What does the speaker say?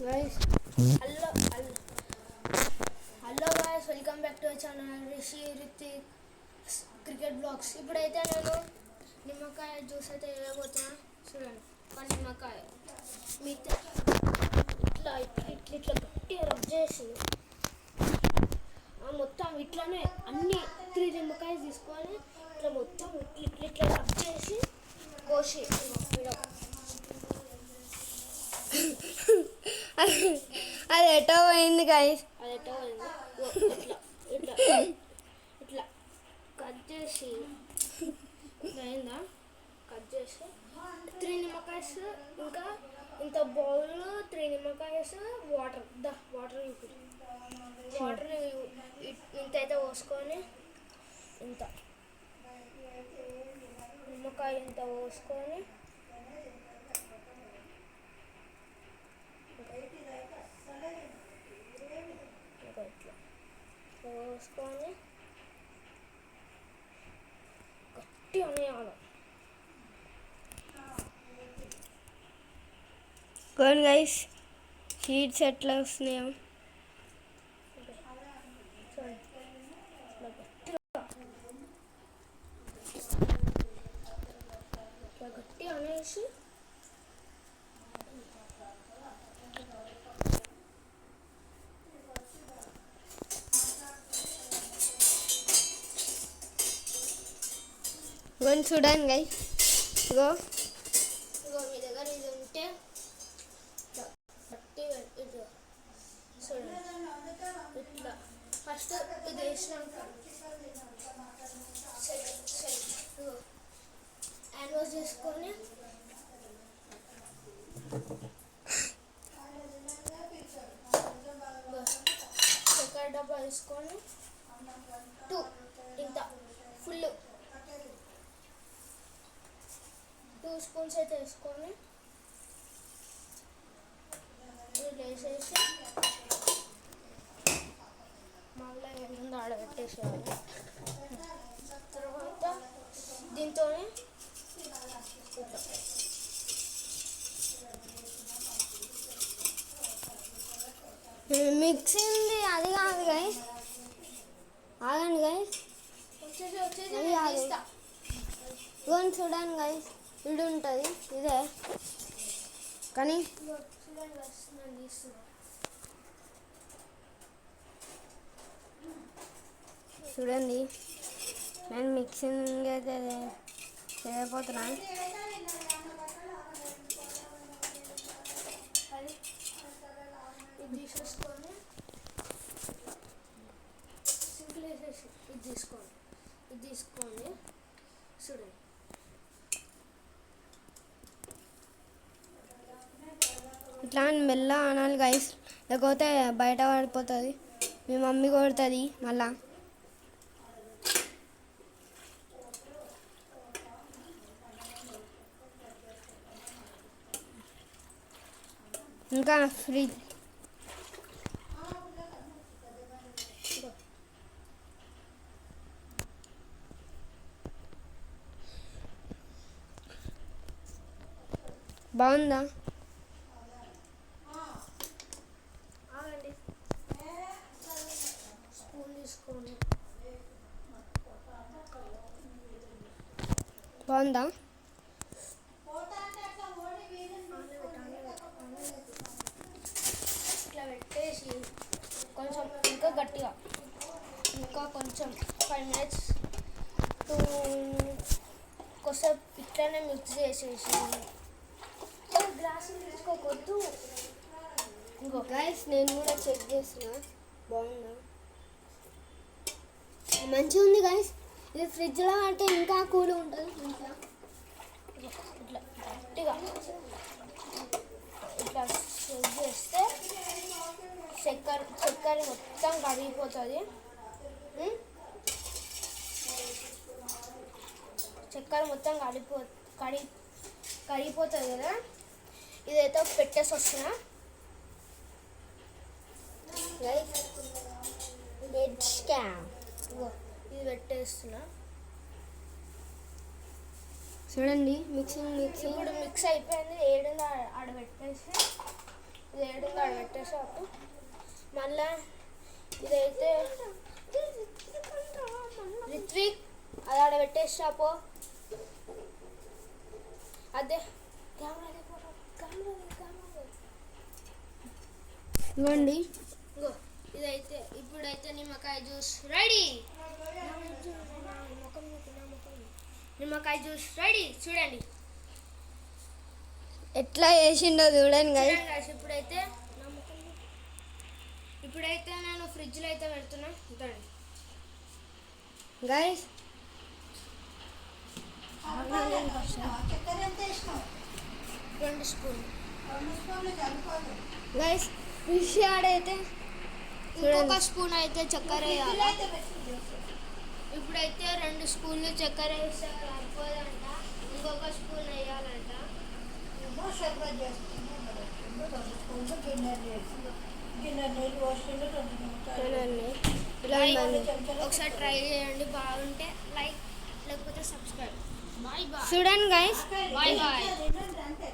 Guys hello hello guys, welcome back to our channel Rishi Rithik cricket blogs. ఇప్పుడైతే నేను నిమ్మకాయ juice అయితే వేయబోతున్నా. చూడండి, ఒక నిమ్మకాయ మిగతా ఇట్లా ఇట్లా ఇట్లా ఇట్లా గట్టిగా రబ్ చేసి మొత్తం ఇట్లానే అన్ని 3 నిమ్మకాయలు తీసుకొని ఇట్లా మొత్తం ఇట్లా ఇట్లా రబ్ చేసి కోసి అది ఎటో పోయింది గైస్. అది ఎటో పోయింది. ఇట్లా ఇట్లా ఇట్లా కట్ చేసి అయిందా, కట్ చేసి 3 నిమ్మకాయస్, ఇంకా ఇంత బౌల్లో 3 నిమ్మకాయస్ వాటర్ వాటర్ ఇంత అయితే పోసుకొని, ఇంత నిమ్మకాయ ఇంత పోసుకొని పోసుకొని గట్టి అనేయాలి. కోన్ గైస్, షీట్స్ ఎట్లా వస్తున్నాయో గట్టి అనేసి చూడండి గైస్. ఇగో మీ దగ్గర ఇది ఉంటే గట్టి చూడండి. ఇట్లా ఫస్ట్ ఇది వేసినాక హ్యాండ్ వాష్ చేసుకొని చక్కెర డబ్బా వేసుకొని 2 ఇంత ఫుల్ 2 స్పూన్స్ అయితే వేసుకొని వేసేసి మళ్ళీ ఏముందో ఆడబెట్టేసేయాలి. తర్వాత దీంతో మిక్సింది అది కాదు గైస్, ఆగండి గైస్. అది కాదు, ఇవన్నీ చూడండి గైస్. ఇది ఉంటుంది, ఇదే కానీ చూడండి, నేను మిక్సింగ్ అయితే చేయబోతున్నా. ఇది తీసేసుకొని సింపుల్ వేసేసి ఇది తీసుకోండి చూడండి. ఇట్లా మెల్ల అనాలి గైస్, లేకపోతే బయట పడిపోతుంది. మీ మమ్మీ కొడుతుంది మళ్ళా. ఇంకా ఫ్రిడ్జ్ బాగుందా? స్పూన్ తీసుకోండి. బాగుందా? ఇట్లా పెట్టేసి కొంచెం ఇంకా గట్టిగా కొంచెం 5 minutes కొద్దిసేపు ఇట్లానే మిక్స్ చేసేసి గ్లాసులు తీసుకోవద్దు. ఇంకో గైస్, నేను కూడా చెక్ చేసిన, బాగుందా? మంచిగా ఉంది గైస్. ఇది ఫ్రిడ్జ్లో అంటే ఇంకా కూల్ ఉంటుంది. ఇంట్లో ఇట్లా గట్టిగా ఇట్లా చెక్ చేస్తే చక్కెర మొత్తం కరిగిపోతుంది. చక్కెర మొత్తం కరిగిపోతుంది కదా. ఇదైతే పెట్టేసి వస్తున్నా ఇది పెట్టేస్తున్నా. చూడండి, మిక్సింగ్ ఇప్పుడు మిక్స్ అయిపోయింది. ఏడుందో ఆడ పెట్టేసి ఇది ఏడు ఆడ పెట్టేసాకు. మళ్ళా ఇదైతే రిత్విక్ అది ఆడ పెట్టేసాపో. అదే ఇవ్వండి. ఇగో ఇదైతే ఇప్పుడైతే నిమ్మకాయ జ్యూస్ రెడీ. నిమ్మకాయ జ్యూస్ రెడీ చూడండి. ఎట్లా చేసిండో చూడండి గైస్. చూడండి guys, ఇప్పుడైతే నేను ఫ్రిడ్జ్లో అయితే పెడుతున్నా చూడండి గైస్ చక్కెర ఎంత వేసినావు? 2 స్పూన్లు. 2 స్పూన్లు చల్లుకోదు. గైస్ ఫిష్ ఆడైతే ఇంకొక స్పూన్ అయితే చక్కెర వేయాలి. అయితే పెట్టి ఇప్పుడైతే 2 స్పూన్లు చక్కెర వేస్తే సరిపోదంట, ఇంకొక స్పూన్ వేయాలంట. ఏమో షర్బత్ చేస్తున్నాం కదా. 2 స్పూన్లు గిన్నె నీళ్ళు పోసుకుంటే 2 నిమిషాలు. చూడండి ఇలా ఉందండి. ఒకసారి ట్రై చేయండి, బాగుంటే లైక్ లేకపోతే సబ్స్క్రైబ్. Bye bye. చూడండి గైస్. Bye bye. తినండి అంతే.